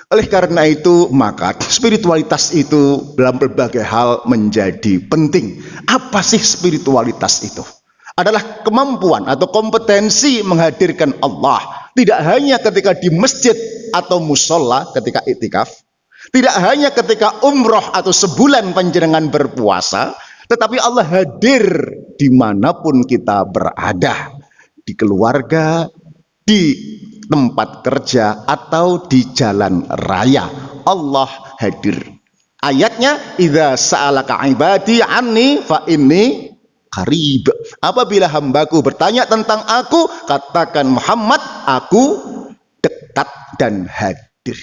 Oleh karena itu, maka spiritualitas itu dalam berbagai hal menjadi penting. Apa sih spiritualitas itu? Adalah kemampuan atau kompetensi menghadirkan Allah. Tidak hanya ketika di masjid atau musola ketika iktikaf. Tidak hanya ketika umroh atau sebulan panjenengan berpuasa. Tetapi Allah hadir dimanapun kita berada. Di keluarga, di tempat kerja atau di jalan raya, Allah hadir. Ayatnya, idza sa'alaka ibadi anni fa inni qarib. Apabila hambaku bertanya tentang aku, katakan Muhammad, aku dekat dan hadir.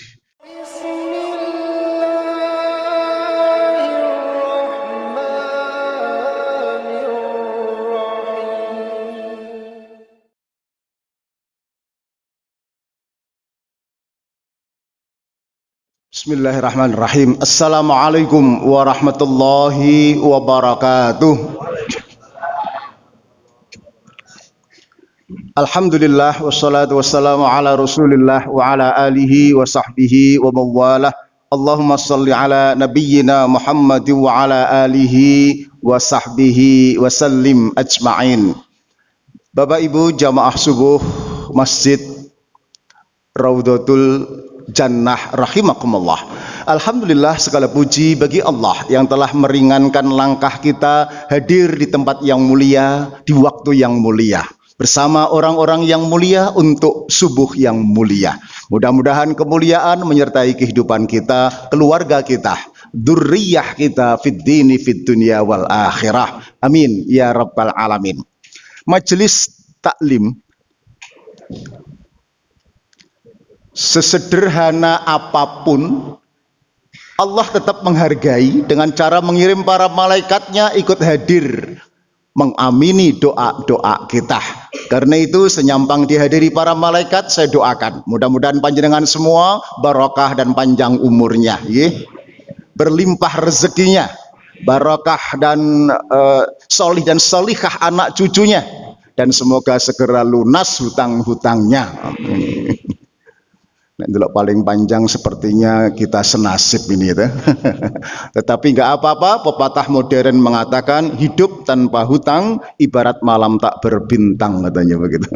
Bismillahirrahmanirrahim. Assalamualaikum warahmatullahi wabarakatuh. Alhamdulillah wassalatu wassalamu ala Rasulillah wa ala alihi wa sahbihi wa mawalah. Allahumma salli ala nabiyyina Muhammad wa ala alihi wa sahbihi wa sallim ajma'in. Bapak Ibu jamaah subuh Masjid Raudhatul Jannah rahimakumullah. Alhamdulillah, segala puji bagi Allah yang telah meringankan langkah kita hadir di tempat yang mulia, di waktu yang mulia, bersama orang-orang yang mulia untuk subuh yang mulia. Mudah-mudahan kemuliaan menyertai kehidupan kita, keluarga kita, dzurriyyah kita fid dini fid dunya wal akhirah. Amin ya rabbal alamin. Majelis taklim, sesederhana apapun, Allah tetap menghargai dengan cara mengirim para malaikatnya ikut hadir mengamini doa-doa kita. Karena itu senyampang dihadiri para malaikat, saya doakan mudah-mudahan panjenengan semua barokah dan panjang umurnya, berlimpah rezekinya, barokah dan solih dan solihah anak cucunya, dan semoga segera lunas hutang-hutangnya. Amin. Nah, delok paling panjang sepertinya kita senasib ini ya. Tetapi nggak apa-apa, pepatah modern mengatakan hidup tanpa hutang ibarat malam tak berbintang, katanya begitu.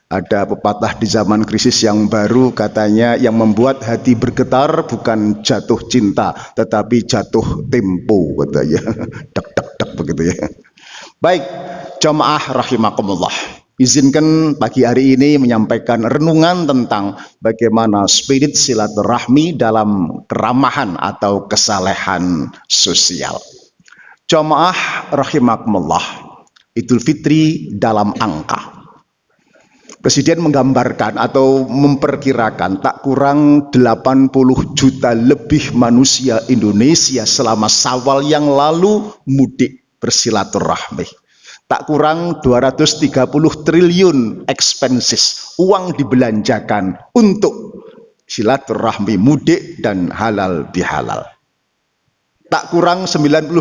Ada pepatah di zaman krisis yang baru, katanya yang membuat hati bergetar bukan jatuh cinta tetapi jatuh tempo, katanya. Dek dek dek begitu ya. Baik, jamaah rahimakumullah. Izinkan pagi hari ini menyampaikan renungan tentang bagaimana spirit silaturahmi dalam keramahan atau kesalehan sosial. Jamaah rahimakumullah, Idul Fitri dalam angka. Presiden menggambarkan atau memperkirakan tak kurang 80 juta lebih manusia Indonesia selama Syawal yang lalu mudik bersilaturahmi. Tak kurang 230 triliun expenses, uang dibelanjakan untuk silaturahmi mudik dan halal bihalal. Tak kurang 92,5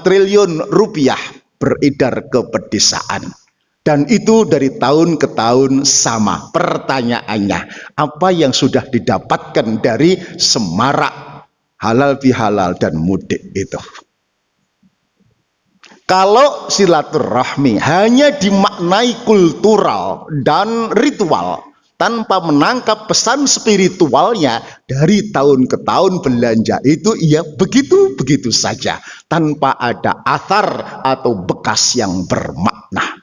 triliun rupiah beredar ke pedesaan. Dan itu dari tahun ke tahun sama. Pertanyaannya, apa yang sudah didapatkan dari semarak halal bihalal dan mudik itu? Kalau silaturahmi hanya dimaknai kultural dan ritual tanpa menangkap pesan spiritualnya, dari tahun ke tahun belanja itu ya begitu-begitu saja tanpa ada athar atau bekas yang bermakna.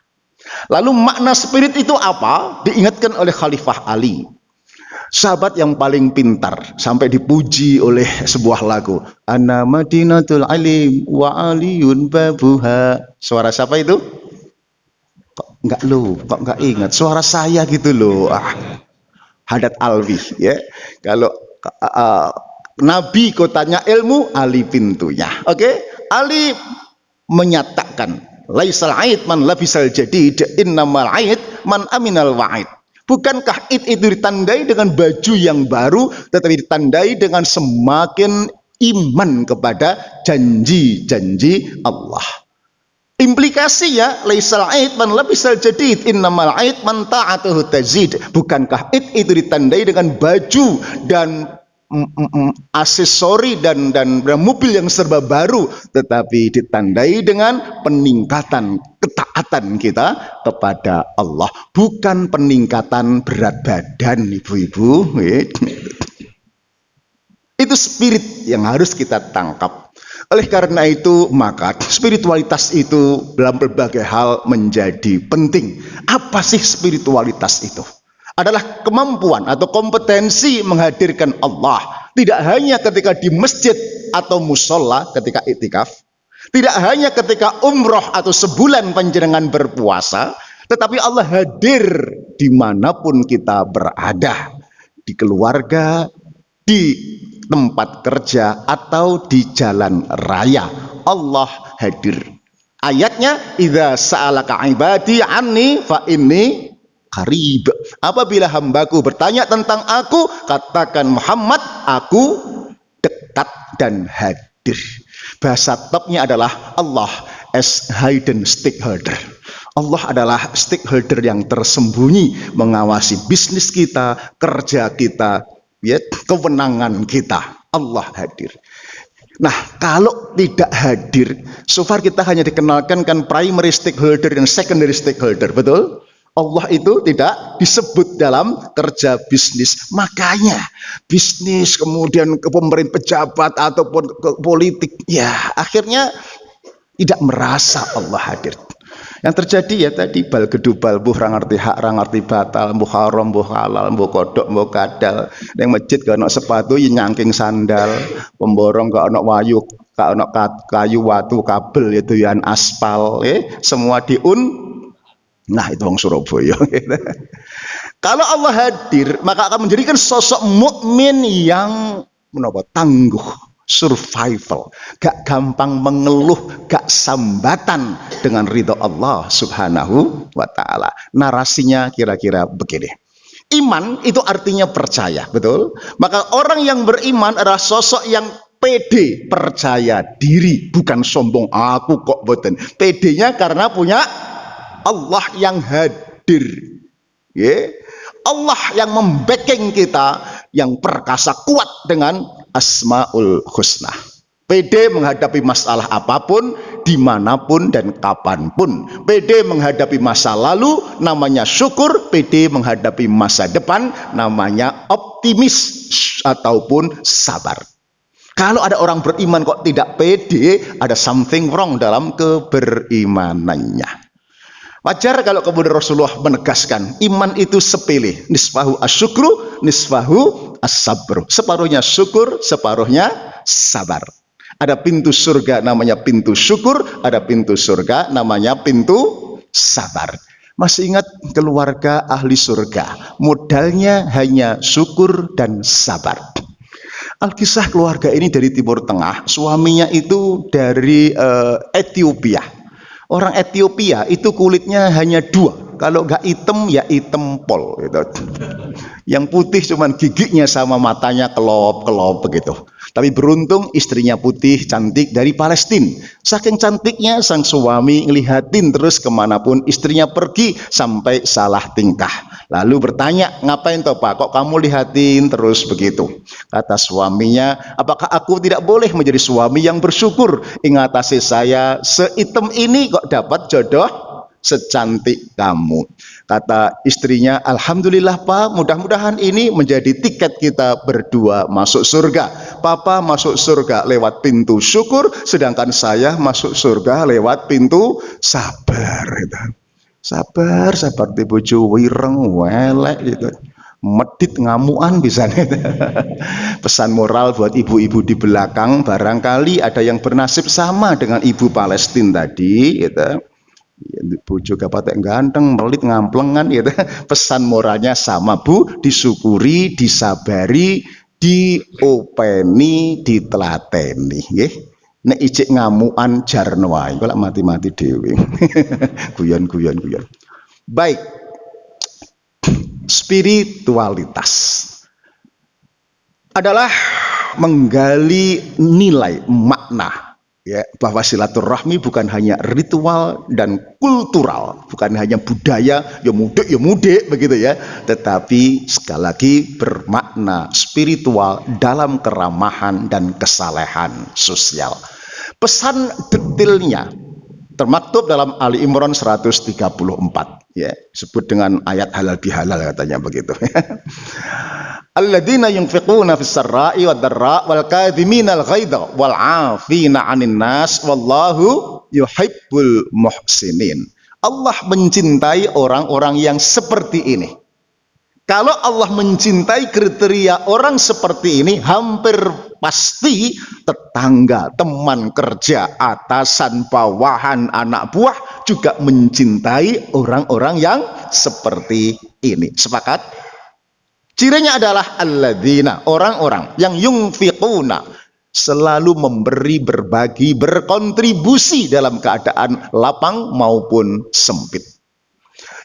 Lalu makna spirit itu apa? Diingatkan oleh Khalifah Ali, sahabat yang paling pintar, sampai dipuji oleh sebuah lagu, Ana Madinatul Alim wa aliyun babuha. Suara siapa itu? Kok nggak ingat? Suara saya gitu loh. Haddad Alwi ya. Kalau Nabi kotanya ilmu, Ali pintunya. Oke? Ali menyatakan, laisal aid man labisal jadid, innamal aid man aminal wa'id. Bukankah itu ditandai dengan baju yang baru, tetapi ditandai dengan semakin iman kepada janji-janji Allah. Implikasinya laisal aid man labisal jadid innamal aid man ta'atuhu tazid. Bukankah id itu ditandai dengan baju dan aksesori dan mobil yang serba baru, tetapi ditandai dengan peningkatan ketaatan kita kepada Allah, bukan peningkatan berat badan, ibu-ibu. Itu spirit yang harus kita tangkap. Oleh karena itu, maka spiritualitas itu dalam berbagai hal menjadi penting. Apa sih spiritualitas itu? Adalah kemampuan atau kompetensi menghadirkan Allah. Tidak hanya ketika di masjid atau musola ketika iktikaf. Tidak hanya ketika umroh atau sebulan panjenengan berpuasa. Tetapi Allah hadir dimanapun kita berada. Di keluarga, di tempat kerja, atau di jalan raya. Allah hadir. Ayatnya, idza sa'alaka ibadi anni fa inni qarib. Apabila hambaku bertanya tentang aku, katakan Muhammad, aku dekat dan hadir. Bahasa topnya adalah Allah as hidden stakeholder. Allah adalah stakeholder yang tersembunyi mengawasi bisnis kita, kerja kita, ya, kewenangan kita. Allah hadir. Nah, kalau tidak hadir, so far kita hanya dikenalkan kan primary stakeholder dan secondary stakeholder, betul? Allah itu tidak disebut dalam kerja bisnis. Makanya bisnis, kemudian ke pemerintah, pejabat ataupun ke politik, ya akhirnya tidak merasa Allah hadir. Yang terjadi ya tadi bal gedubal, buh ra ngerti hak, ra ngerti batal, mbuh haram, mbuh halal, mbuh kodok, mbuh kadal. Ning masjid gak ono sepatu ya nyangking sandal, pemborong gak ono wayu, gak ono kayu, watu, kabel, itu ya aspal, semua diun. Nah, itu wong Surabaya. Kalau Allah hadir, maka akan menjadikan sosok mukmin yang menapa, tangguh, survival, gak gampang mengeluh, gak sambatan dengan ridho Allah Subhanahu wa ta'ala. Narasinya kira-kira begini. Iman itu artinya percaya, betul? Maka orang yang beriman adalah sosok yang pede, percaya diri, bukan sombong. Aku kok boten. Pedenya karena punya Allah yang hadir. Allah yang membacking kita, yang perkasa, kuat dengan Asmaul Husna. Pede menghadapi masalah apapun, dimanapun dan kapanpun. Pede menghadapi masa lalu, namanya syukur. Pede menghadapi masa depan, namanya optimis ataupun sabar. Kalau ada orang beriman kok tidak pede, ada something wrong dalam keberimanannya. Wajar kalau kemudian Rasulullah menegaskan iman itu sepele, nisfahu asyukru, nisfahu as-sabru. Separuhnya syukur, separuhnya sabar. Ada pintu surga namanya pintu syukur, ada pintu surga namanya pintu sabar. Masih ingat keluarga ahli surga, modalnya hanya syukur dan sabar. Alkisah keluarga ini dari Timur Tengah, suaminya itu dari Ethiopia. Orang Ethiopia itu kulitnya hanya dua, kalau nggak hitam ya hitam pol gitu. Yang putih cuman giginya sama matanya kelop-kelop begitu. Tapi beruntung istrinya putih, cantik, dari Palestina. Saking cantiknya sang suami ngelihatin terus kemanapun istrinya pergi sampai salah tingkah. Lalu bertanya, ngapain toh Pak, kok kamu lihatin terus begitu? Kata suaminya, apakah aku tidak boleh menjadi suami yang bersyukur? Ingatasi saya, seitem ini kok dapat jodoh secantik kamu. Kata istrinya, alhamdulillah Pak, mudah-mudahan ini menjadi tiket kita berdua masuk surga. Papa masuk surga lewat pintu syukur, sedangkan saya masuk surga lewat pintu sabar. Sabar, sabar di bojo wireng welek gitu. Medit ngamuan bisa. Pesan moral buat ibu-ibu di belakang, barangkali ada yang bernasib sama dengan ibu Palestina tadi gitu. Bojo gapatek ganteng, melit ngamplengan gitu. Pesan moralnya sama Bu, disyukuri, disabari, diopeni, ditelateni nggih. Nek ijik ngamuan jarno wae, kok mati-mati dhewe. Guyon. Baik. Spiritualitas adalah menggali nilai makna ya, bahwa silaturahmi bukan hanya ritual dan kultural, bukan hanya budaya ya mudik begitu ya, tetapi sekali lagi bermakna spiritual dalam keramahan dan kesalehan sosial. Pesan detailnya termaktub dalam Ali Imran 134 ya, sebut dengan ayat halal bihalal katanya begitu. Alladzina yunfiquna fis sarra'i wad dharra wal kadhiminal ghaidha wal 'afina 'anil nas wallahu yuhibbul muhsinin. Allah mencintai orang-orang yang seperti ini. Kalau Allah mencintai kriteria orang seperti ini, hampir pasti tetangga, teman kerja, atasan, bawahan, anak buah juga mencintai orang-orang yang seperti ini. Sepakat? Cirinya adalah alladzina, orang-orang yang yunfiquna, selalu memberi, berbagi, berkontribusi dalam keadaan lapang maupun sempit.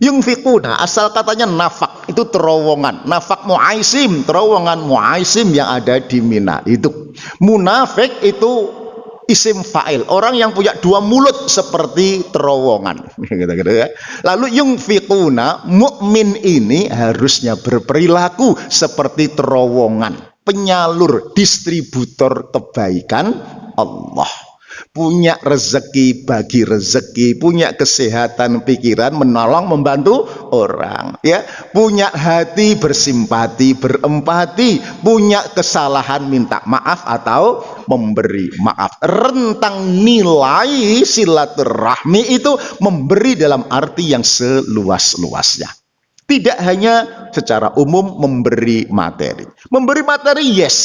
Yunfiquna, asal katanya nafak, itu terowongan. Nafak muaisim, terowongan muaisim yang ada di Mina. Itu munafik itu isim fa'il, orang yang punya dua mulut seperti terowongan. Gitu ya. Lalu yunfiquna, mukmin ini harusnya berperilaku seperti terowongan, penyalur, distributor kebaikan Allah. Punya rezeki, bagi rezeki, punya kesehatan pikiran, menolong, membantu orang, ya, punya hati bersimpati, berempati, punya kesalahan minta maaf atau memberi maaf. Rentang nilai silaturahmi itu memberi dalam arti yang seluas-luasnya. Tidak hanya secara umum memberi materi. Memberi materi yes,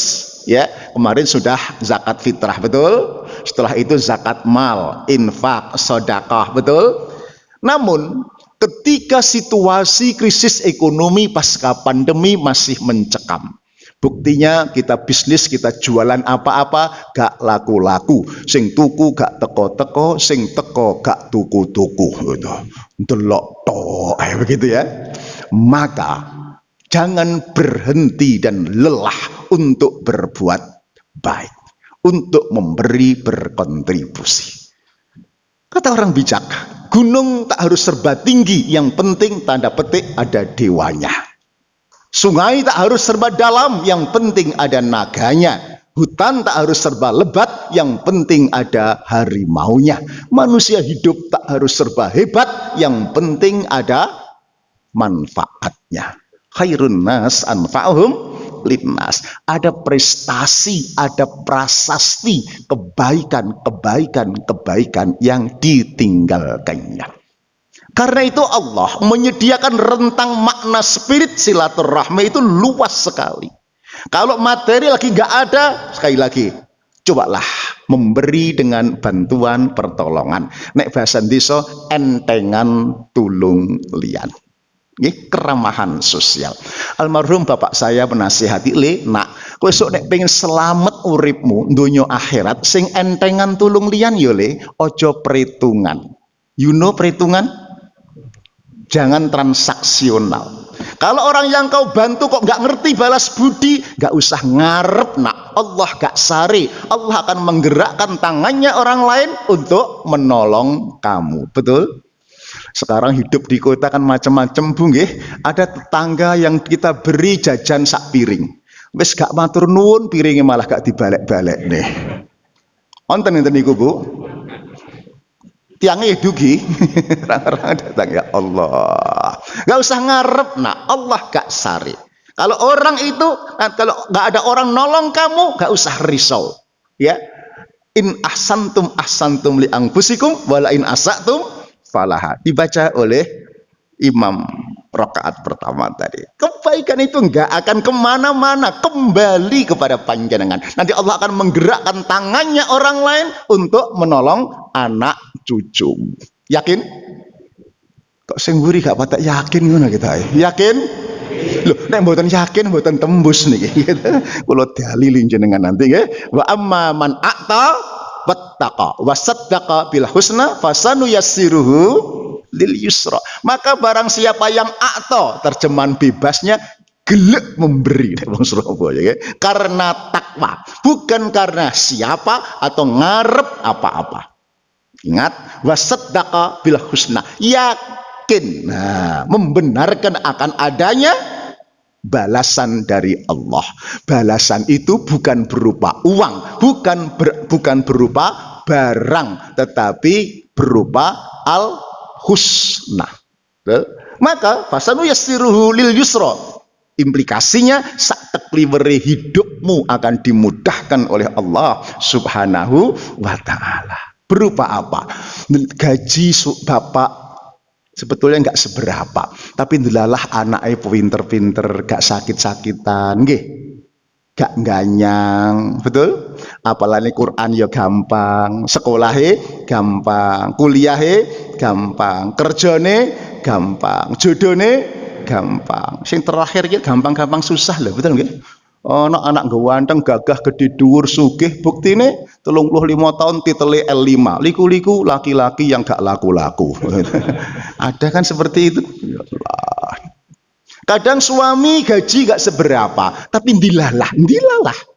ya. Kemarin sudah zakat fitrah, betul. Setelah itu zakat mal, infak, sedekah, betul. Namun ketika situasi krisis ekonomi pasca pandemi masih mencekam, buktinya kita bisnis, kita jualan apa-apa gak laku-laku, sing tuku gak teko-teko, sing teko gak tuku-tuku, gitu. Delok tok, begitu ya. Maka jangan berhenti dan lelah untuk berbuat baik, untuk memberi, berkontribusi. Kata orang bijak, gunung tak harus serba tinggi, yang penting tanda petik ada dewanya. Sungai tak harus serba dalam, yang penting ada naganya. Hutan tak harus serba lebat, yang penting ada harimaunya. Manusia hidup tak harus serba hebat, yang penting ada manfaatnya. Khairun nas anfa'uhum linnas. Ada prestasi, ada prasasti, kebaikan yang ditinggalkannya. Karena itu Allah menyediakan rentang makna spirit silaturahmi itu luas sekali. Kalau materi lagi nggak ada, sekali lagi cobalah memberi dengan bantuan pertolongan. Nek bahasa desa entengan tulung liyan. Keramahan sosial. Almarhum bapak saya menasihati, le nak kowe sok nek pengen selamat uripmu donya akhirat, sing entengan tulung liyan yo le, ojo perhitungan. You know perhitungan? Jangan transaksional. Kalau orang yang kau bantu kok nggak ngerti balas budi, nggak usah ngarep nak. Allah gak sari. Allah akan menggerakkan tangannya orang lain untuk menolong kamu. Betul? Sekarang hidup di kota kan macam-macam, Bu nggih. Ada tetangga yang kita beri jajan sak piring. Wis gak matur nuwun, piringnya malah gak dibalik-balik nih. Wonten enten niku, Bu. Tiangnya dugi. Orang-orang datang, ya Allah. Gak usah ngarep, nah Allah gak sari. Kalau orang itu, kalau gak ada orang nolong kamu, gak usah risau. Ya, in ahsantum li anfusikum, wala in asatum falaha. Dibaca oleh imam rakaat pertama tadi. Kebaikan itu enggak akan kemana-mana, kembali kepada panjenengan. Nanti Allah akan menggerakkan tangannya orang lain untuk menolong anak cucu. Yakin? Kok sing mburi gak patek yakin ngono kita. Yakin? Loh, nek mboten yakin mboten tembus niki. Kula dalili jenengan nanti nggih. Wa amma man a'ta wattaqa wa saddaqa bil husna fasanuyassiruhu lil yusra. Maka barang siapa yang a'ta, terjemahan bebasnya gelek memberi wong Surabaya ya. Karena takwa, bukan karena siapa atau ngarep apa-apa. Ingat, wasaddaqa bil husna, yakin, nah, membenarkan akan adanya balasan dari Allah. Balasan itu bukan berupa uang, bukan berupa barang, tetapi berupa al husna. Maka fasanu yassiruhu lil yusra, implikasinya sak tekliwere hidupmu akan dimudahkan oleh Allah Subhanahu wa taala. Berupa apa? Gaji bapak sebetulnya nggak seberapa, tapi ndelalah anaknya pinter-pinter, gak sakit-sakitan, nggih. Gak ganyang, betul? Apalagi Quran ya gampang, sekolahnya gampang, kuliahnya gampang, kerjane gampang, jodone gampang. Sing terakhir ya gampang-gampang susah loh, betul nggih? Anak gawanteng gagah gede dhuwur sugih buktine 35 tahun titele L5. Liku-liku laki-laki yang gak laku-laku. Ada kan seperti itu? Ya Allah. Kadang suami gaji gak seberapa, tapi dilalah,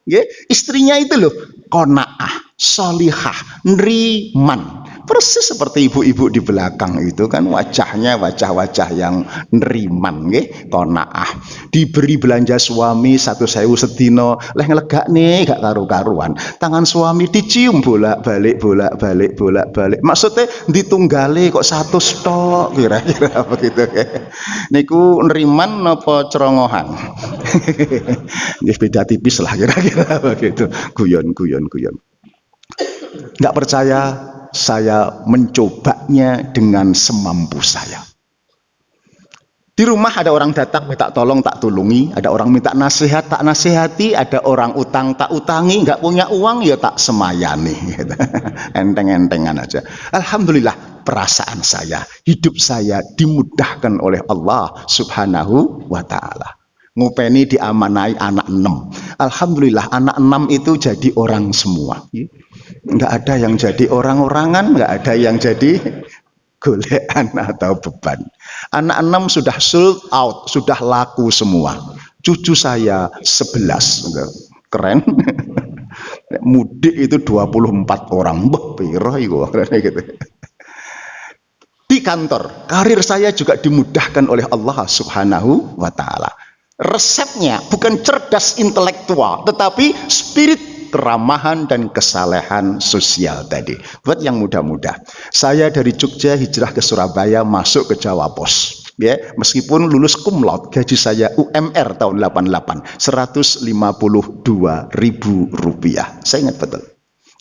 ya. Istrinya itu loh, qanaah, solihah, neriman. Persis seperti ibu-ibu di belakang itu kan, wajahnya wajah-wajah yang neriman, nggih, qanaah. Diberi belanja suami 1.000 sedina, leh ngelegak nih gak karu-karuan. Tangan suami dicium bolak-balik. Maksudnya ditunggale kok 100 tok, kira-kira begitu ya. Niku neriman napa cerongohan? Nggih beda tipis lah kira-kira begitu. Guyon. Nggak percaya, saya mencobanya dengan semampu saya. Di rumah ada orang datang minta tolong tak tulungi, ada orang minta nasihat tak nasihati, ada orang utang tak utangi, nggak punya uang ya tak semayani, gitu. Enteng-entengan aja. Alhamdulillah perasaan saya, hidup saya dimudahkan oleh Allah Subhanahu wa taala. Ngupeni diamanai anak 6. Alhamdulillah anak 6 itu jadi orang semua. Nggak ada yang jadi orang-orangan, nggak ada yang jadi golekan atau beban. Anak 6 sudah sold out, sudah laku semua. Cucu saya 11, keren. Mudik itu 24 orang, piro iku gitu. Di kantor, karir saya juga dimudahkan oleh Allah Subhanahu wa taala. Resepnya bukan cerdas intelektual, tetapi spirit keramahan dan kesalehan sosial tadi. Buat yang muda-muda, saya dari Jogja hijrah ke Surabaya, masuk ke Jawa Pos. Ya, meskipun lulus cum laude, gaji saya UMR tahun 88, 152.000 rupiah. Saya ingat betul.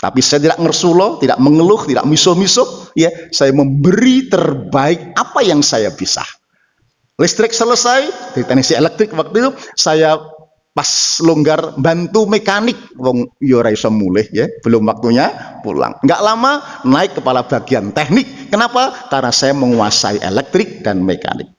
Tapi saya tidak ngersulo, tidak mengeluh, tidak misuh-misuh. Ya, saya memberi terbaik apa yang saya bisa. Listrik selesai, di teknisi elektrik waktu itu saya pas longgar bantu mekanik, wong yo ora iso mulih ya, belum waktunya pulang. Nggak lama naik kepala bagian teknik. Kenapa? Karena saya menguasai elektrik dan mekanik.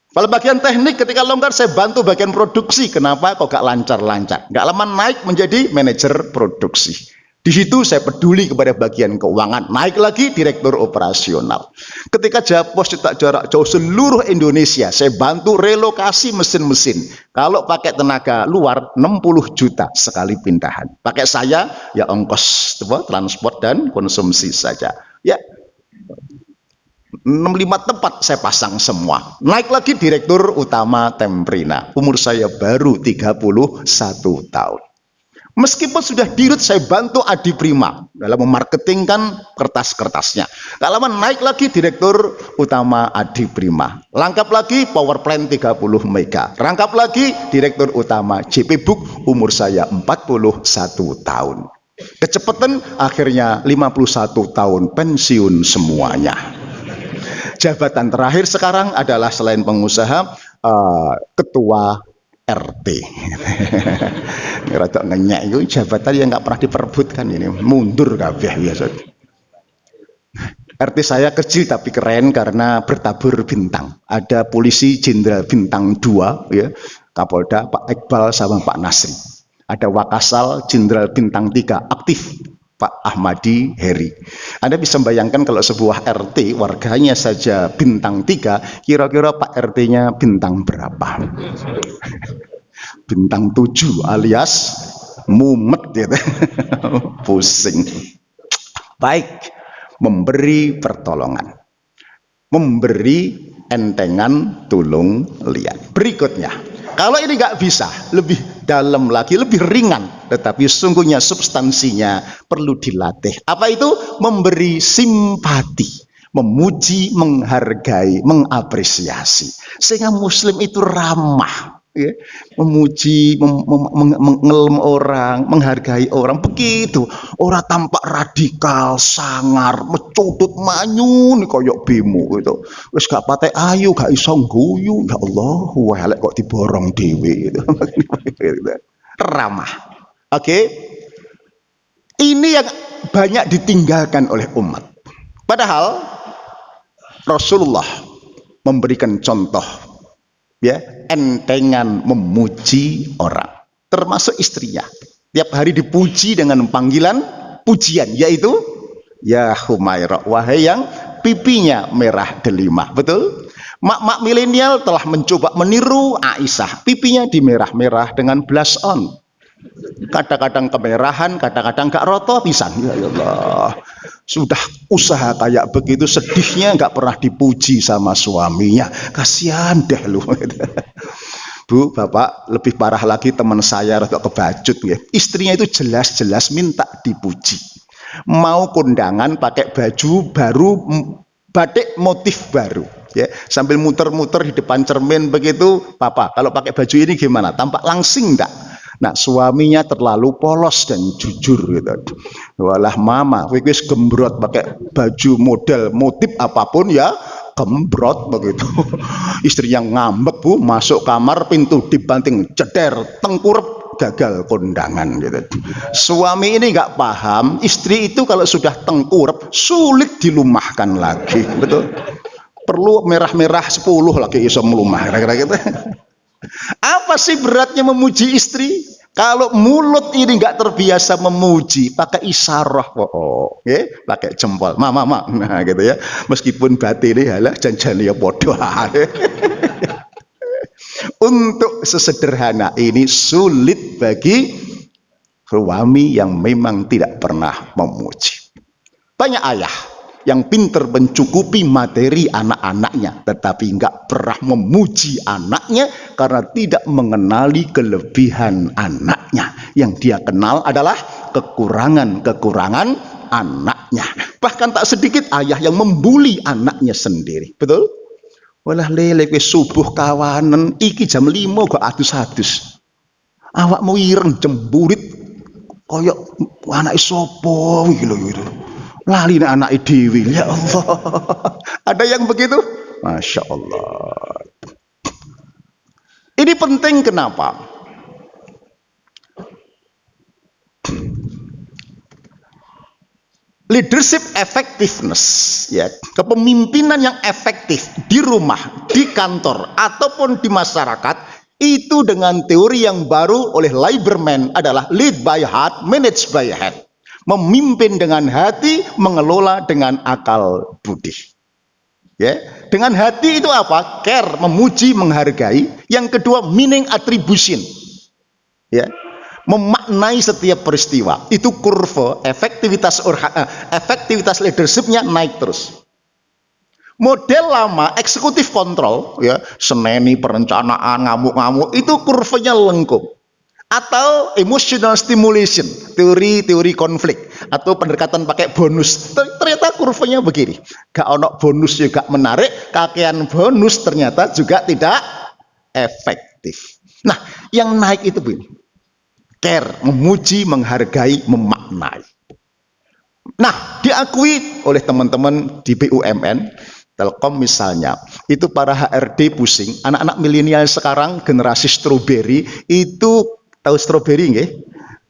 Kepala bagian teknik ketika longgar saya bantu bagian produksi. Kenapa? Kok gak lancar-lancar. Nggak lama naik menjadi manajer produksi. Di situ saya peduli kepada bagian keuangan, naik lagi direktur operasional. Ketika Jawa Pos cetak jarak jauh seluruh Indonesia, saya bantu relokasi mesin-mesin. Kalau pakai tenaga luar 60 juta sekali pindahan. Pakai saya ya ongkos transport dan konsumsi saja. Ya 65 tempat saya pasang semua. Naik lagi direktur utama Temprina. Umur saya baru 31 tahun. Meskipun sudah dirut, saya bantu Adi Prima dalam memarketingkan kertas-kertasnya. Gak lama naik lagi direktur utama Adi Prima. Rangkap lagi power plant 30 mega. Rangkap lagi direktur utama JP Book. Umur saya 41 tahun. Kecepatan akhirnya 51 tahun pensiun semuanya. Jabatan terakhir sekarang adalah selain pengusaha, ketua RT. Rada ngenyek itu jabatan yang nggak pernah diperebutkan, ini mundur kabeh biasa. RT saya kecil tapi keren karena bertabur bintang. Ada polisi jenderal bintang 2 ya, Kapolda Pak Iqbal sama Pak Nasri. Ada Wakasal jenderal bintang 3 aktif. Pak Ahmadi Heri. Anda bisa bayangkan kalau sebuah RT warganya saja bintang 3, kira-kira Pak RT-nya bintang berapa? Bintang 7 alias mumet gitu. Pusing. Baik, memberi pertolongan, memberi entengan tulung liat. Berikutnya, kalau ini nggak bisa, lebih dalam lagi, lebih ringan, tetapi sungguhnya substansinya perlu dilatih. Apa itu? Memberi simpati, memuji, menghargai, mengapresiasi, sehingga Muslim itu ramah, ya, memuji, mengelem orang, menghargai orang, begitu. Orang tampak radikal, sangar, mencudut manyu nih koyok bemo gitu. Wis gak patek ayu, gak iso guyu, ya Allah, welek kok diborong dewe gitu. Ramah. Oke. Ini yang banyak ditinggalkan oleh umat. Padahal Rasulullah memberikan contoh, ya, entengan memuji orang, termasuk istrinya. Tiap hari dipuji dengan panggilan pujian, yaitu ya Humairah, wahai yang pipinya merah delima. Betul? Mak-mak milenial telah mencoba meniru Aisyah, pipinya dimerah-merah dengan blush on. Kadang-kadang kemerahan, kadang-kadang gak roto pisan. Ya Allah, sudah usaha kayak begitu, sedihnya gak pernah dipuji sama suaminya. Kasihan deh lu. Bu, bapak, lebih parah lagi teman saya rada kebacut ya. Istrinya itu jelas-jelas minta dipuji. Mau kondangan pakai baju baru, batik motif baru, ya, sambil muter-muter di depan cermin begitu. Papa, kalau pakai baju ini gimana? Tampak langsing enggak? Nah, suaminya terlalu polos dan jujur gitu. Walah mama, wis gembrot pakai baju model motif apapun ya gembrot begitu. Istri yang ngambek, Bu, masuk kamar pintu dibanting ceder, tengkurep, gagal kondangan gitu. Suami ini nggak paham, istri itu kalau sudah tengkurep sulit dilumahkan lagi, betul. Perlu merah-merah 10 lagi iso melumah, kira-kira gitu. Apa sih beratnya memuji istri? Kalau mulut ini nggak terbiasa memuji, pakai isyarah, oh, ya, pakai jempol, mama, nah gitu ya. Meskipun batin ini halah janjian ya bodoh. Untuk sesederhana ini sulit bagi suami yang memang tidak pernah memuji. Banyak ayah yang pinter mencukupi materi anak-anaknya, tetapi nggak pernah memuji anaknya karena tidak mengenali kelebihan anaknya. Yang dia kenal adalah kekurangan-kekurangan anaknya. Bahkan tak sedikit ayah yang membuli anaknya sendiri. Betul? Walah lele wis subuh kawanan iki jam 5 kok adus-adus. Awakmu ireng jemburit koyok anak sapa iki lho gitu. Lali anak dewi, ya Allah. Ada yang begitu? Masya Allah. Ini penting kenapa? Leadership effectiveness, ya, kepemimpinan yang efektif di rumah, di kantor, ataupun di masyarakat, itu dengan teori yang baru oleh Lieberman adalah lead by heart, manage by head. Memimpin dengan hati, mengelola dengan akal budi. Ya, dengan hati itu apa? Care, memuji, menghargai. Yang kedua, meaning attribution. Ya, memaknai setiap peristiwa. Itu kurva efektivitas leadershipnya naik terus. Model lama eksekutif kontrol, ya, seneni perencanaan, ngamuk-ngamuk, itu kurvanya lengkung. Atau emotional stimulation, teori konflik, atau pendekatan pakai bonus. Ternyata kurvanya begini, gak ono bonus juga menarik, kakean bonus ternyata juga tidak efektif. Nah, yang naik itu begini, care, memuji, menghargai, memaknai. Nah, diakui oleh teman-teman di BUMN Telkom misalnya, itu para HRD pusing, anak-anak milenial sekarang generasi stroberi itu. Tahu stroberi nggih?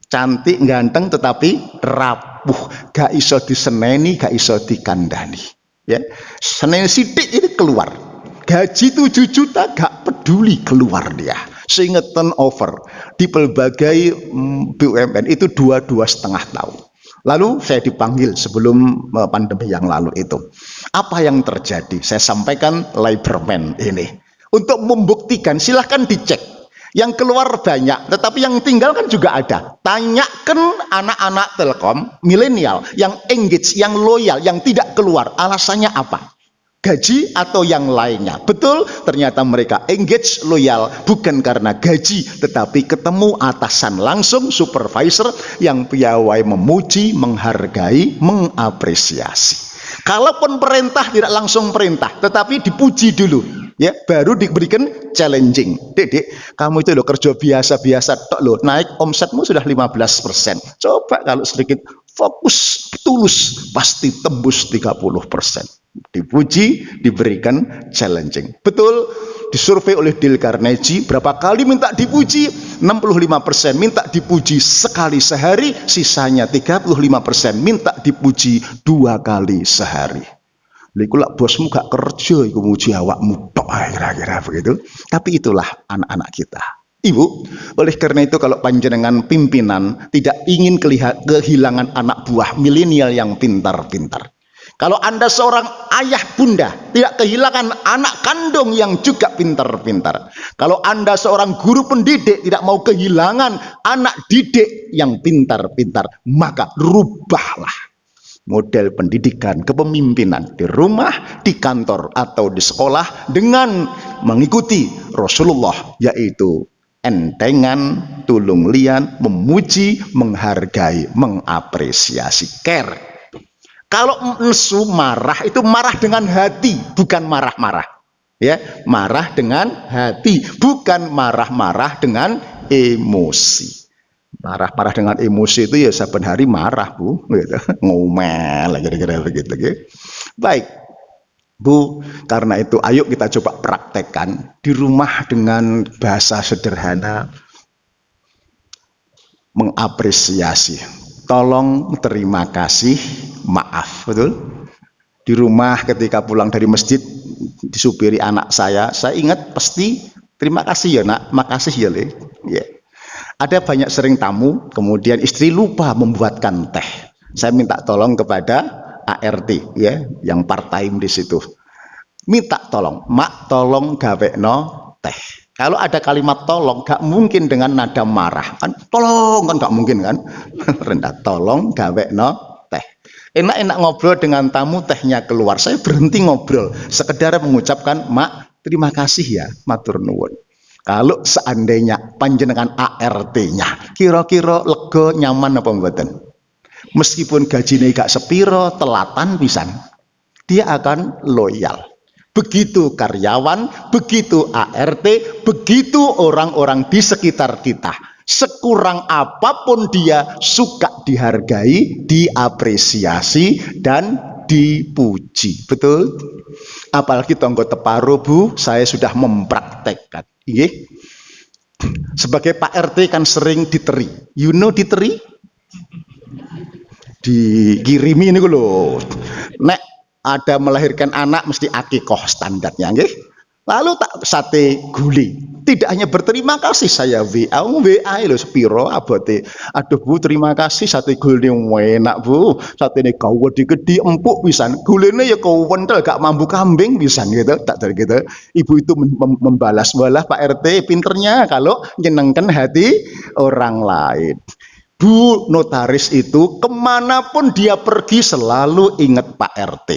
Cantik, ganteng, tetapi rapuh, gak iso diseneni, gak iso dikandani. Ya, seneni sidik ini keluar. Gaji 7 juta gak peduli keluar dia. Sehingga turnover di berbagai BUMN itu 2,5 tahun. Lalu saya dipanggil sebelum pandemi yang lalu itu. Apa yang terjadi? Saya sampaikan Liberman ini. Untuk membuktikan silahkan dicek. Yang keluar banyak, tetapi yang tinggal kan juga ada. Tanyakan anak-anak Telkom, milenial, yang engage, yang loyal, yang tidak keluar. Alasannya apa? Gaji atau yang lainnya. Betul, ternyata mereka engage, loyal, bukan karena gaji, tetapi ketemu atasan langsung, supervisor yang piawai memuji, menghargai, mengapresiasi. Kalaupun perintah tidak langsung perintah, tetapi dipuji dulu, ya, baru diberikan challenging. Dek, kamu itu loh kerja biasa-biasa tok loh, naik omsetmu sudah 15%. Coba kalau sedikit fokus, tulus, pasti tembus 30%. Dipuji, diberikan challenging. Betul, disurvei oleh Dale Carnegie, berapa kali minta dipuji? 65% minta dipuji sekali sehari, sisanya 35% minta dipuji 2 kali sehari. Liku lak bosmu gak kerja iku muji awakmu tok, kira-kira begitu. Tapi itulah anak-anak kita. Ibu, oleh karena itu kalau panjenengan pimpinan tidak ingin kehilangan anak buah milenial yang pintar-pintar. Kalau Anda seorang ayah bunda tidak kehilangan anak kandung yang juga pintar-pintar. Kalau Anda seorang guru pendidik tidak mau kehilangan anak didik yang pintar-pintar, maka rubahlah model pendidikan kepemimpinan di rumah, di kantor, atau di sekolah dengan mengikuti Rasulullah, yaitu entengan, tulung lian, memuji, menghargai, mengapresiasi, care. Kalau nesu marah itu marah dengan hati, bukan marah-marah. Ya, marah dengan hati, bukan marah-marah dengan emosi. Marah-marah dengan emosi itu ya saben hari marah, Bu, gitu. Ngomel kira-kira begitu, gitu. Baik, Bu, karena itu ayo kita coba praktekkan di rumah dengan bahasa sederhana, mengapresiasi. Tolong, terima kasih, maaf, betul? Di rumah ketika pulang dari masjid disupiri anak saya ingat pasti terima kasih ya nak, makasih ya le. Ya. Ada banyak sering tamu, kemudian istri lupa membuatkan teh. Saya minta tolong kepada ART ya, yang part time di situ. Minta tolong, mak tolong gawekno teh. Kalau ada kalimat tolong, gak mungkin dengan nada marah. Kan tolong, kan gak mungkin kan. Rendah, tolong gawekno teh. Enak-enak ngobrol dengan tamu, tehnya keluar. Saya berhenti ngobrol. Sekedar mengucapkan, mak, terima kasih ya, matur nuwun. Kalau seandainya panjenengan ART-nya, kira-kira lega, nyaman apa mboten? Meskipun gajinya gak sepiro, telatan pisan, dia akan loyal. Begitu karyawan, begitu ART, begitu orang-orang di sekitar kita. Sekurang apapun dia suka dihargai, diapresiasi, dan dipuji. Betul? Apalagi tonggo teparo, Bu, saya sudah mempraktekkan. Sebagai Pak RT kan sering diteri. You know diteri? Dikirimi ini loh. Nek ada melahirkan anak mesti akikoh standarnya, nggih. Lalu tak sate guli. Tidak hanya berterima kasih, saya WA lho sepiro abote. Aduh Bu, terima kasih sate guli enak Bu. Sate ini kau gede empuk pisan. Guline ya kau wentel gak mambu kambing pisan gitu. Tak dari gitu. Ibu itu membalas, walah Pak RT pinternya kalau nyenengkan hati orang lain. Bu notaris itu kemanapun dia pergi selalu ingat Pak RT.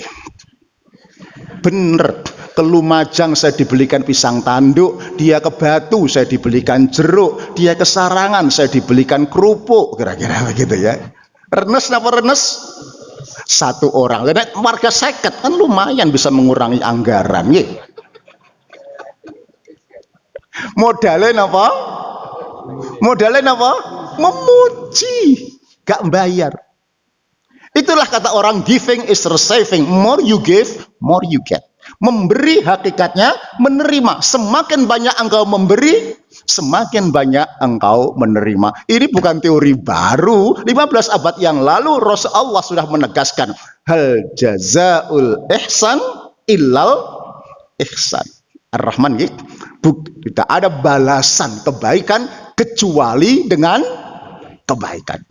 Bener, ke Lumajang saya dibelikan pisang tanduk, dia ke Batu saya dibelikan jeruk, dia ke Sarangan saya dibelikan kerupuk, kira-kira begitu ya. Renes apa renes? Satu orang. Dan warga seket kan lumayan bisa mengurangi anggaran. Ya. Modalnya apa? Modalnya apa? Memuji, gak bayar. Itulah kata orang, giving is receiving. More you give, more you get. Memberi hakikatnya menerima. Semakin banyak engkau memberi, semakin banyak engkau menerima. Ini bukan teori baru. 15 abad yang lalu Rasulullah sudah menegaskan, hal jazaul ihsan illal ihsan. Ar-Rahman gitu. Tidak ada balasan kebaikan kecuali dengan kebaikan.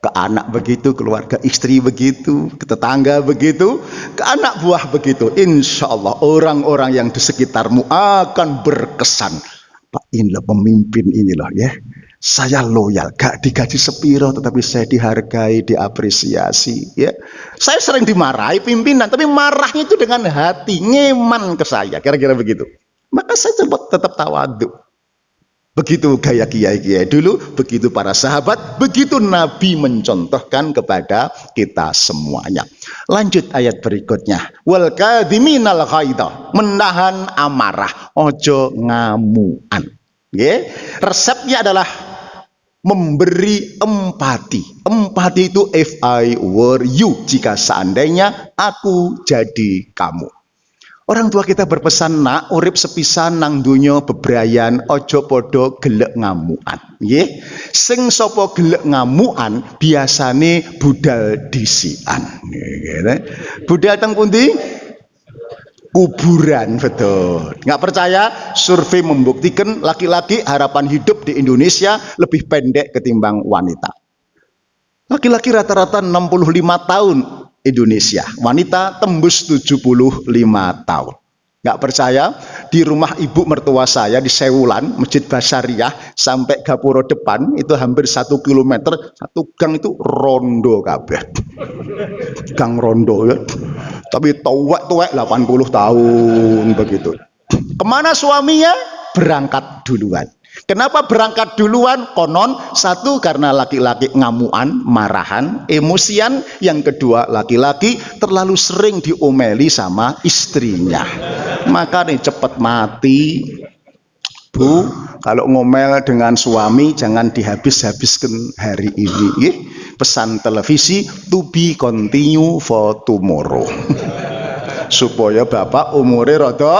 ke anak begitu, keluarga istri begitu, ke tetangga begitu, ke anak buah begitu. Insya Allah orang-orang yang di sekitarmu akan berkesan. Pak, inilah pemimpin inilah ya. Saya loyal, gak digaji sepiro, tetapi saya dihargai, diapresiasi. Ya, saya sering dimarahi pimpinan, tapi marahnya itu dengan hati, ngeman ke saya, kira-kira begitu. Maka saya tetap tawadhu. Begitu gaya kiai-kiai dulu, begitu para sahabat, begitu Nabi mencontohkan kepada kita semuanya. Lanjut ayat berikutnya. Wal kadhiminal ghaidha, menahan amarah, ojo ngamuan. Nggih. Resepnya adalah memberi empati. Empati itu if I were you, jika seandainya aku jadi kamu. Orang tua kita berpesan, nak urip sepisan nang donya bebrayan, ojo podo gelek ngamuan. Nggih. Sing sapa gelek ngamuan biasane budal disian. Nggih. Budal teng pundi? Kuburan, betul. Nggak percaya? Survei membuktikan laki-laki harapan hidup di Indonesia lebih pendek ketimbang wanita. Laki-laki rata-rata 65 tahun Indonesia, wanita tembus 75 tahun. Nggak percaya? Di rumah ibu mertua saya di Sewulan, Masjid Basyariah sampai Gapura depan itu hampir 1 kilometer, satu gang itu rondo kabeh. Gang rondo ya. Tapi tuwek-tuwek 80 tahun begitu. Kemana suaminya? Berangkat duluan. Kenapa berangkat duluan? Konon, satu karena laki-laki ngamuan, marahan, emosian. Yang kedua, laki-laki terlalu sering diomeli sama istrinya. Maka nih cepat mati. Bu, kalau ngomel dengan suami jangan dihabis-habiskan hari ini. Pesan televisi, to be continue for tomorrow. Supaya bapak umurnya rada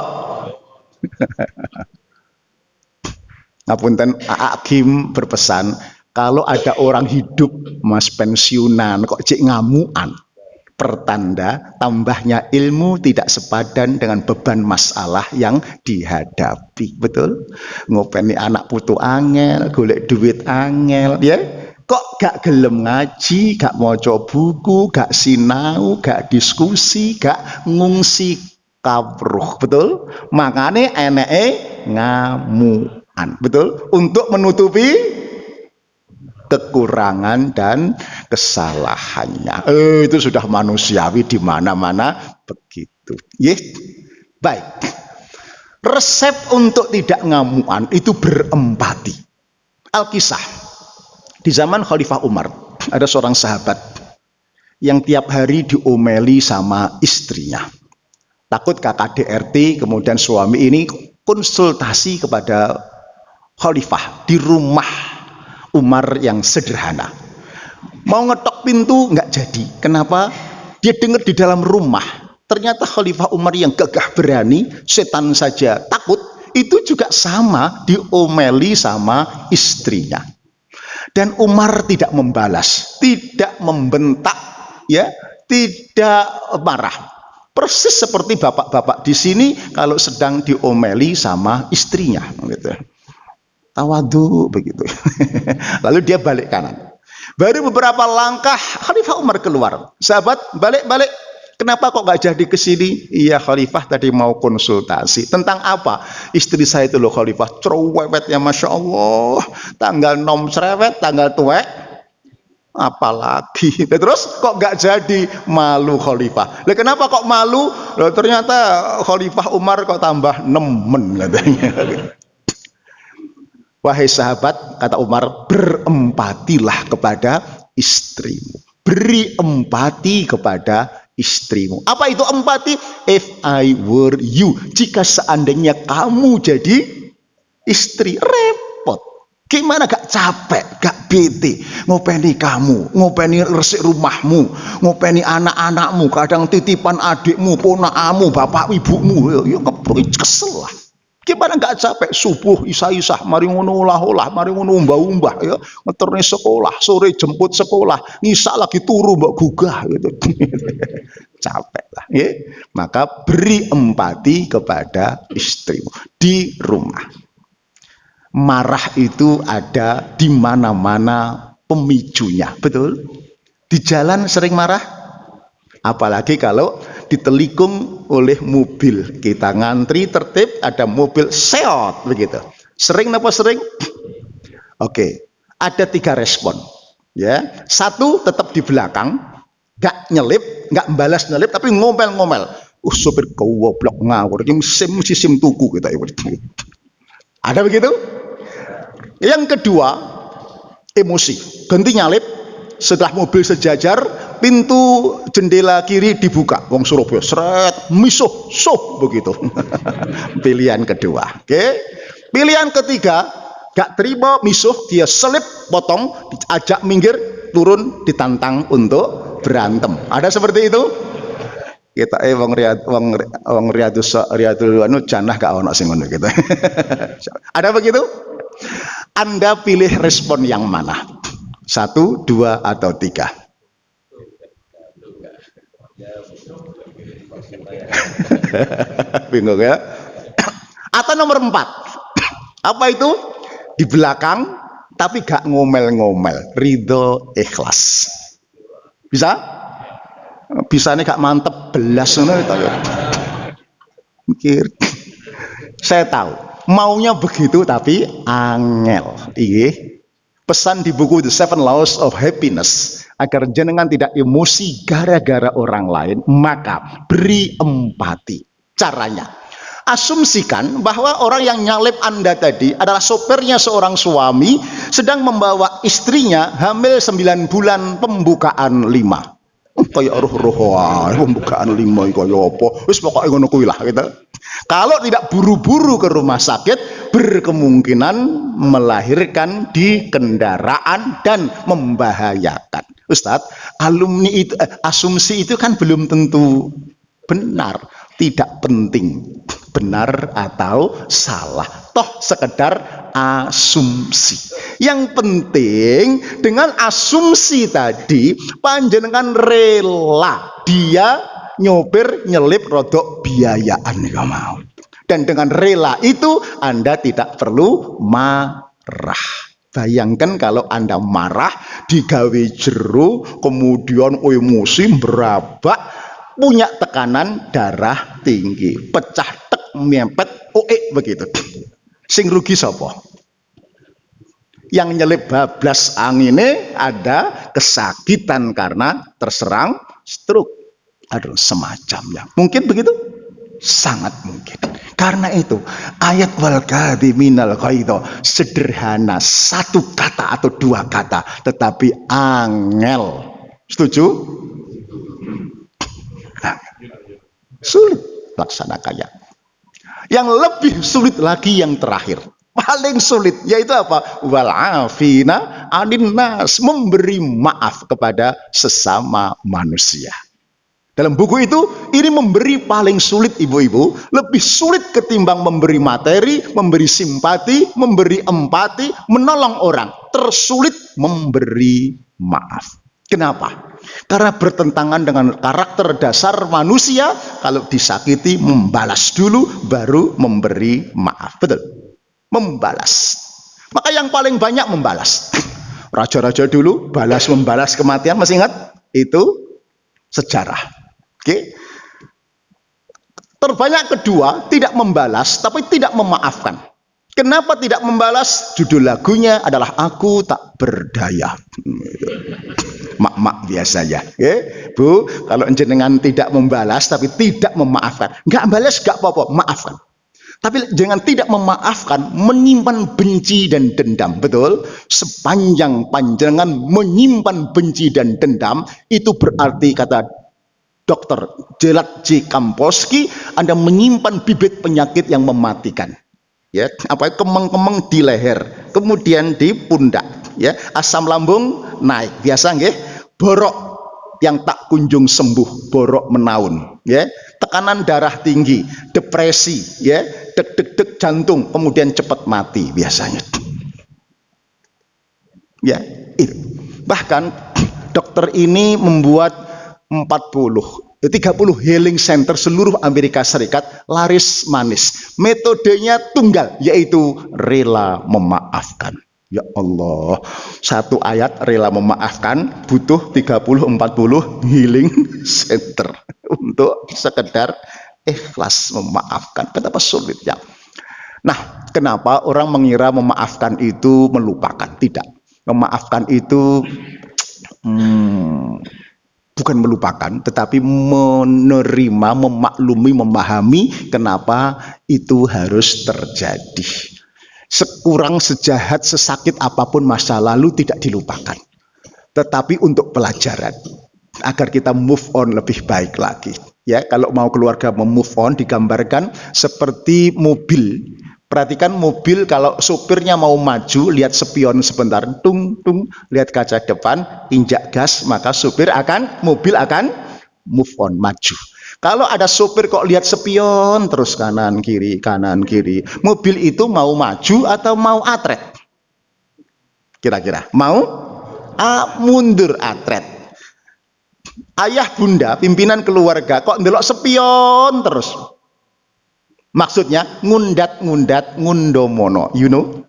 ngapunten, Akim berpesan, kalau ada orang hidup mas pensiunan kok cik ngamuan, pertanda tambahnya ilmu tidak sepadan dengan beban masalah yang dihadapi. Betul? Ngopeni anak putu angel, golek duit angel, ya. Kok gak gelem ngaji, gak maca buku, gak sinau, gak diskusi, gak ngungsi kawruh. Betul? Makane eneke ngamuan. Betul? Untuk menutupi kekurangan dan kesalahannya. Itu sudah manusiawi di mana-mana begitu. Baik. Resep untuk tidak ngamuan itu berempati. Alkisah. Di zaman Khalifah Umar, ada seorang sahabat yang tiap hari diomeli sama istrinya. Takut KKDRT, kemudian suami ini konsultasi kepada Khalifah di rumah Umar yang sederhana. Mau ngetok pintu nggak jadi. Kenapa? Dia dengar di dalam rumah. Ternyata Khalifah Umar yang gagah berani, setan saja takut, itu juga sama diomeli sama istrinya. Dan Umar tidak membalas, tidak membentak, ya, tidak marah. Persis seperti bapak-bapak di sini kalau sedang diomeli sama istrinya, gitu. Tawadhu begitu. Lalu dia balik kanan. Baru beberapa langkah Khalifah Umar keluar. Sahabat, balik. Kenapa kok gak jadi ke sini? Iya Khalifah tadi mau konsultasi. Tentang apa? Istri saya itu loh Khalifah, cerewet ya Masya Allah. Tanggal nom cerewet, tanggal tuwek. Apalagi. Terus kok gak jadi? Malu Khalifah. Lah kenapa kok malu? Loh, ternyata Khalifah Umar kok tambah nemen katanya. Wahai sahabat, kata Umar, berempatilah kepada istrimu. Beri empati kepada istrimu. Apa itu empati? If I were you, jika seandainya kamu jadi istri, repot. Gimana gak capek, gak bete, ngopeni kamu, ngopeni resik rumahmu, ngopeni anak-anakmu, kadang titipan adikmu, ponakamu, bapak ibumu, ya kesel lah. Gimana gak capek? Subuh isah-isah, mari ngono olah-olah, mari ngono umbah-umbah, ya ngeterni sekolah, sore jemput sekolah, ngisa lagi turu mbok gugah gitu. Capek lah, ya. Maka beri empati kepada istrimu di rumah. Marah itu ada di mana-mana pemicunya, betul? Di jalan sering marah, apalagi kalau ditelikung oleh mobil. Kita ngantri tertib, ada mobil seot begitu. Sering apa sering? Oke, ada 3 respon. Ya, 1 tetap di belakang, nggak nyelip, nggak balas nyelip, tapi ngomel-ngomel. Sopir goblok ngawur, yang sim tuku kita. Ada begitu? Yang kedua, emosi, ganti nyalip. Setelah mobil sejajar, pintu jendela kiri dibuka, wong Surabaya seret misuh begitu. Pilihan kedua. Oke. Pilihan ketiga, gak terima misuh, dia selip potong, diajak minggir, turun, ditantang untuk berantem. Ada seperti itu? Kita wong riyadul anu janah gak ono sing ngono gitu. Ada begitu? Anda pilih respon yang mana? 1, 2, atau 3? Bingung ya? Atau nomor 4? Apa itu? Di belakang tapi gak ngomel-ngomel, ridho ikhlas. Bisa? Bisa nih gak mantep belas ngono ya. Mikir. Saya tahu maunya begitu tapi angel. Iya. Pesan di buku The 7 Laws of Happiness, agar jenengan tidak emosi gara-gara orang lain, maka beri empati. Caranya, asumsikan bahwa orang yang nyalip Anda tadi adalah sopirnya seorang suami sedang membawa istrinya hamil 9 bulan pembukaan 5. Kayak roh-roh pembukaan 5 kaya apa? Wis pokoke ngono kuwi lah gitu. Kalau tidak buru-buru ke rumah sakit, berkemungkinan melahirkan di kendaraan dan membahayakan. Ustadz, alumni itu asumsi itu kan belum tentu benar. Tidak penting benar atau salah, toh sekedar asumsi. Yang penting dengan asumsi tadi panjenengan rela dia nyopir nyelip rodok biayaan ya mau. Dan dengan rela itu Anda tidak perlu marah. Bayangkan kalau Anda marah, digawe jero, kemudian emosi berabak, punya tekanan darah tinggi, pecah tek mempet begitu. Sing rugi sapa? Yang nyelip bablas angine ada kesakitan karena terserang stroke. Aduh, semacamnya. Mungkin begitu? Sangat mungkin. Karena itu ayat wal kadhiminal ghaidha sederhana, 1 kata atau 2 kata, tetapi angel. Setuju? Sulit laksanakannya. Yang lebih sulit lagi yang terakhir, paling sulit, yaitu apa? Wal afina anin nas, memberi maaf kepada sesama manusia. Dalam buku itu, ini memberi paling sulit ibu-ibu, lebih sulit ketimbang memberi materi, memberi simpati, memberi empati, menolong orang. Tersulit memberi maaf. Kenapa? Karena bertentangan dengan karakter dasar manusia. Kalau disakiti membalas dulu baru memberi maaf. Betul? Membalas. Maka yang paling banyak membalas. Raja-raja dulu membalas kematian, masih ingat? Itu sejarah. Oke. Terbanyak kedua tidak membalas tapi tidak memaafkan. Kenapa tidak membalas? Judul lagunya adalah Aku Tak Berdaya. Mak-mak biasanya, Bu, kalau jenengan tidak membalas tapi tidak memaafkan, nggak balas nggak apa-apa, maafkan. Tapi jangan tidak memaafkan, menyimpan benci dan dendam, betul? Sepanjang panjangan menyimpan benci dan dendam, itu berarti kata Dr. Jelat J. Kampolsky, Anda menyimpan bibit penyakit yang mematikan. Ya, apa kemeng-kemeng di leher, kemudian di pundak, ya, asam lambung naik, biasa nggih? Borok yang tak kunjung sembuh, borok menaun, ya, tekanan darah tinggi, depresi, ya, deg-deg jantung, kemudian cepat mati biasanya. Ya, itu. Bahkan dokter ini membuat 30 healing center seluruh Amerika Serikat, laris manis. Metodenya tunggal, yaitu rela memaafkan. Ya Allah, satu ayat rela memaafkan butuh 30-40 healing center untuk sekedar ikhlas memaafkan. Betapa sulitnya. Nah, kenapa orang mengira memaafkan itu melupakan? Tidak. Memaafkan itu bukan melupakan, tetapi menerima, memaklumi, memahami kenapa itu harus terjadi. Sekurang sejahat, sesakit apapun masa lalu tidak dilupakan. Tetapi untuk pelajaran agar kita move on lebih baik lagi. Ya, kalau mau keluarga move on digambarkan seperti mobil. Perhatikan mobil, kalau sopirnya mau maju, lihat spion sebentar, tung tung, lihat kaca depan, injak gas, maka mobil akan move on, maju. Kalau ada sopir kok lihat spion terus kanan kiri, mobil itu mau maju atau mau atret? Kira-kira mau mundur atret. Ayah bunda pimpinan keluarga kok ndelok spion terus, maksudnya ngundat-ngundat ngundomono, you know,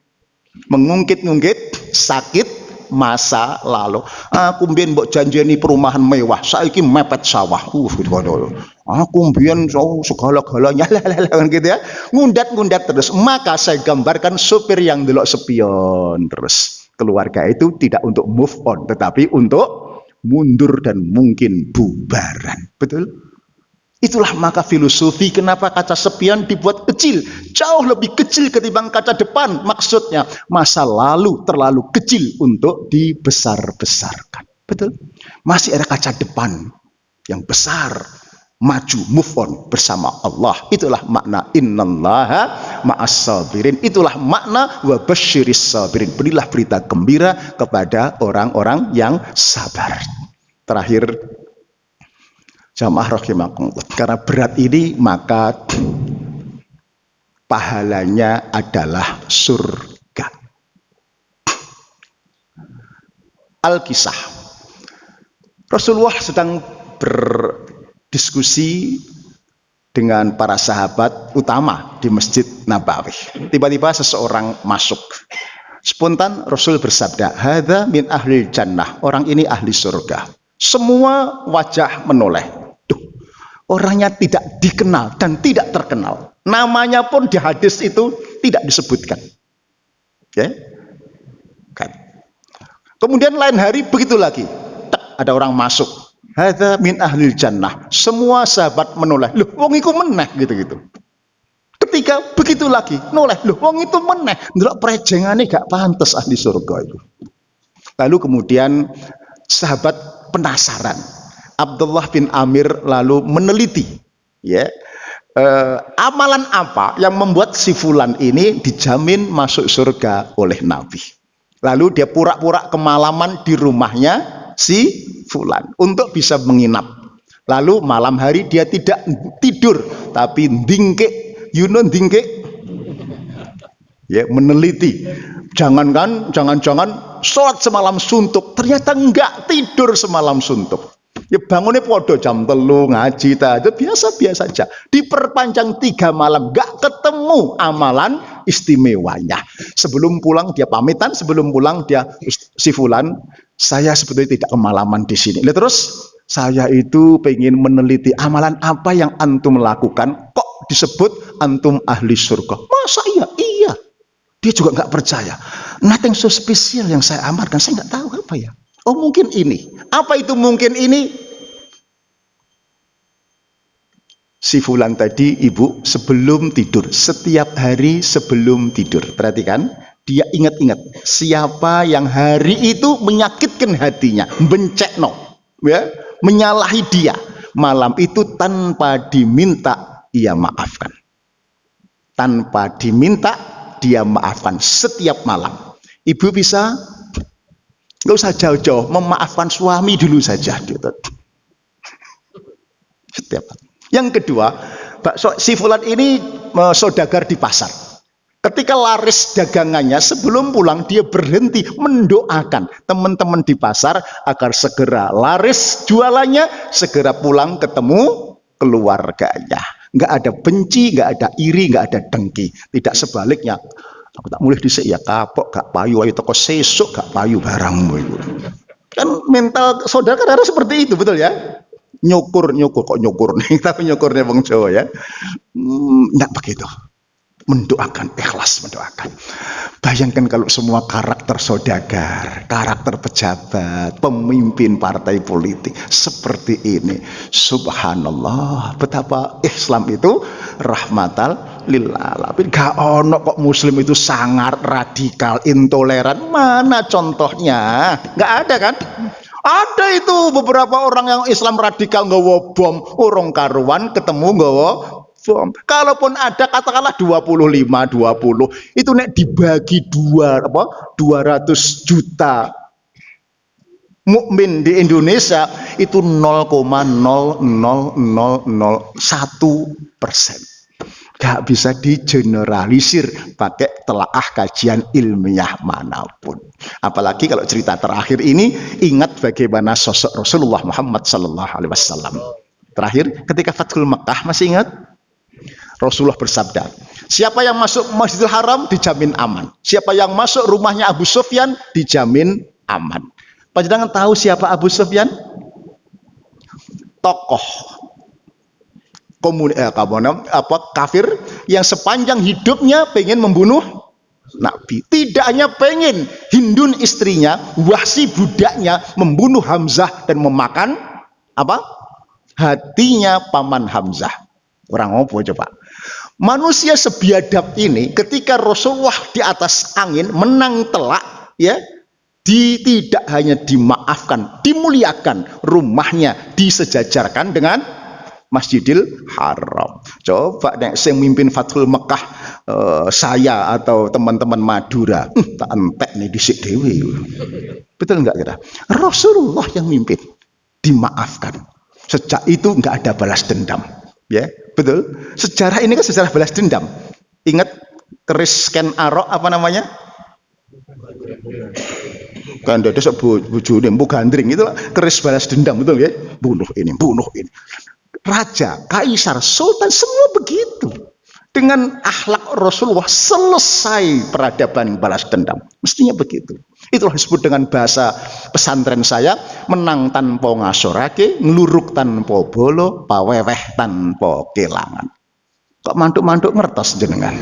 mengungkit-ungkit sakit masa lalu. Aku mbiyen mbok janjeni perumahan mewah, saiki mepet sawah. Aku mbiyen segala-galanya gitu ya. Ngundat-ngundat terus. Maka saya gambarkan supir yang delok spion terus. Keluarga itu tidak untuk move on, tetapi untuk mundur dan mungkin bubaran. Betul? Itulah maka filosofi kenapa kaca spion dibuat kecil, jauh lebih kecil ketimbang kaca depan. Maksudnya masa lalu terlalu kecil untuk dibesar-besarkan. Betul? Masih ada kaca depan yang besar, maju, move on bersama Allah. Itulah makna innallaha ma'as sabirin. Itulah makna wa basyiris sabirin. Berilah berita gembira kepada orang-orang yang sabar. Terakhir, jamaah rahimakumullah, karena berat ini maka pahalanya adalah surga. Al-Kisah, Rasulullah sedang berdiskusi dengan para sahabat utama di Masjid Nabawi. Tiba-tiba seseorang masuk. Spontan Rasul bersabda, hadza min ahli jannah, orang ini ahli surga. Semua wajah menoleh. Orangnya tidak dikenal dan tidak terkenal. Namanya pun di hadis itu tidak disebutkan. Ya? Kan. Kemudian lain hari begitu lagi. Ada orang masuk. Hadza min ahlil jannah. Semua sahabat menoleh. Loh, wong iku meneh gitu-gitu. Ketika begitu lagi, noleh. Loh, wong itu meneh. Ndelok prejengane gak pantes ahli surga itu. Lalu kemudian sahabat penasaran. Abdullah bin Amir lalu meneliti, ya, amalan apa yang membuat si fulan ini dijamin masuk surga oleh Nabi. Lalu dia pura-pura kemalaman di rumahnya si fulan untuk bisa menginap. Lalu malam hari dia tidak tidur, tapi ndingke, ndingke, ya, meneliti. Jangan sholat semalam suntuk, ternyata enggak, tidur semalam suntuk. Ya bangunnya podo jam 3 ngaji tahajud biasa-biasa saja. Diperpanjang 3 malam, gak ketemu amalan istimewanya. Sebelum pulang dia pamitan, sebelum pulang dia si fulan, saya sebetulnya tidak kemalaman di sini. Lihat terus, saya itu pengen meneliti amalan apa yang antum lakukan, kok disebut antum ahli surga. Masa iya? Iya. Dia juga nggak percaya. Nothing so spesial yang saya amalkan, saya nggak tahu apa ya. Oh mungkin ini. Apa itu mungkin ini? Si fulan tadi, ibu, sebelum tidur, setiap hari sebelum tidur, perhatikan, dia ingat-ingat siapa yang hari itu menyakitkan hatinya, bencekno, ya, menyalahi dia. Malam itu tanpa diminta ia maafkan. Tanpa diminta dia maafkan setiap malam. Ibu bisa nggak usah jauh-jauh, memaafkan suami dulu saja gitu. Setiap. Yang kedua, si fulan ini saudagar di pasar. Ketika laris dagangannya, sebelum pulang dia berhenti mendoakan teman-teman di pasar agar segera laris jualannya, segera pulang ketemu keluarganya. Nggak ada benci, nggak ada iri, nggak ada dengki. Tidak sebaliknya. Aku tak mulih dhisik ya kapok gak payu ayo teko sesuk gak payu barangmu iku. Kan mental saudara kan harus seperti itu, betul ya? Nyukur kok nyukur nih, tapi nyukurnya Bang Jawa ya. Enggak begitu. Mendoakan, ikhlas mendoakan. Bayangkan kalau semua karakter saudagar, karakter pejabat, pemimpin partai politik seperti ini. Subhanallah, betapa Islam itu rahmatal lil alamin. Gak ono kok Muslim itu sangat radikal, intoleran. Mana contohnya? Gak ada kan? Ada itu beberapa orang yang Islam radikal nggawa bom, urung karuan ketemu nggawa bom. Kalaupun ada katakanlah 25 20 itu nek dibagi 200 juta mukmin di Indonesia itu 0,00001%. Gak bisa digeneralisir pakai telaah kajian ilmiah manapun. Apalagi kalau cerita terakhir ini, ingat bagaimana sosok Rasulullah Muhammad Sallallahu Alaihi Wasallam. Terakhir ketika Fathul Mekah, masih ingat? Rasulullah bersabda, siapa yang masuk Masjidil Haram dijamin aman. Siapa yang masuk rumahnya Abu Sufyan dijamin aman. Panjenengan tahu siapa Abu Sufyan? Tokoh kafir yang sepanjang hidupnya pengen membunuh Nabi. Tidak hanya pengen, Hindun istrinya, Wahsy budaknya membunuh Hamzah dan memakan hatinya paman Hamzah. Orang apa coba? Manusia sebiadab ini ketika Rasulullah di atas angin menang telak, ya, tidak hanya dimaafkan, dimuliakan, rumahnya disejajarkan dengan Masjidil Haram. Coba nek sing mimpin Fathul Mekah saya atau teman-teman Madura, tak entek nih dhisik dhewe. Betul enggak kira? Rasulullah yang mimpin, dimaafkan. Sejak itu enggak ada balas dendam. Ya, betul. Sejarah ini kan sejarah balas dendam. Ingat keris Ken Arok apa namanya? Kan ada bojone Mpu Gandring itu keris balas dendam, betul ya? Bunuh ini, bunuh ini. Raja, kaisar, sultan semua begitu. Dengan akhlak Rasulullah selesai peradaban balas dendam. Mestinya begitu. Itulah disebut dengan bahasa pesantren saya, menang tanpa ngasorake, ngluruk tanpa bolo, paweweh tanpa kelangan. Kok mantuk-mantuk ngertos jenengan?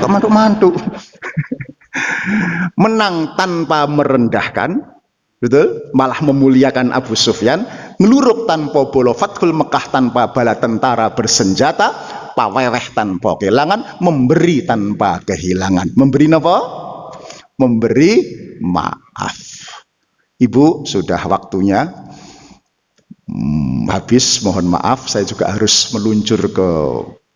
Kok mantuk-mantuk? Menang tanpa merendahkan, betul, malah memuliakan Abu Sufyan, ngeluruk tanpa bolo, Fathul Mekah tanpa bala tentara bersenjata, paweweh tanpa kehilangan, memberi tanpa kehilangan. Memberi apa? Memberi maaf. Ibu, sudah waktunya habis, mohon maaf, saya juga harus meluncur ke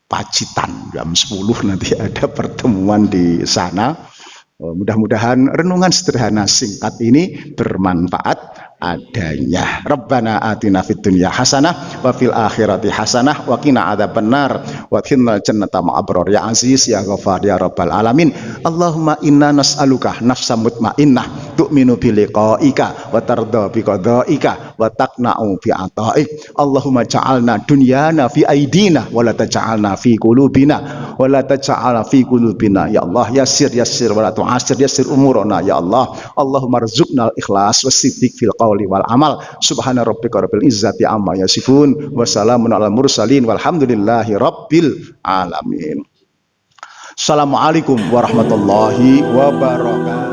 Pacitan jam 10, nanti ada pertemuan di sana. Mudah-mudahan renungan sederhana singkat ini bermanfaat adanya. Rabbana atina fid dunya hasanah wa fil akhirati hasanah wa qina adzabannar wa qina jannata ma'abrar ya aziz ya ghafar ya rabbal alamin. Allahumma inna nas'aluka nafsan mutmainnah tu'minu bi liqaika wa tardha bi qadaika wa taqna'u bi ata'ik. Allahumma ja'alna dunyana fi aidina wa la taj'alna fi qulubina wa la taj'alna fi qulubina ya Allah. Yassir wa la tu'assir, yassir umurana ya Allah. Allahumma rzuqnal ikhlas was-siddiq fil qawli wal amal. Subhana rabbika rabbil izzati amma yasifun wa salamun alal mursalin walhamdulillahi rabbil alamin. Assalamualaikum warahmatullahi wabarakatuh.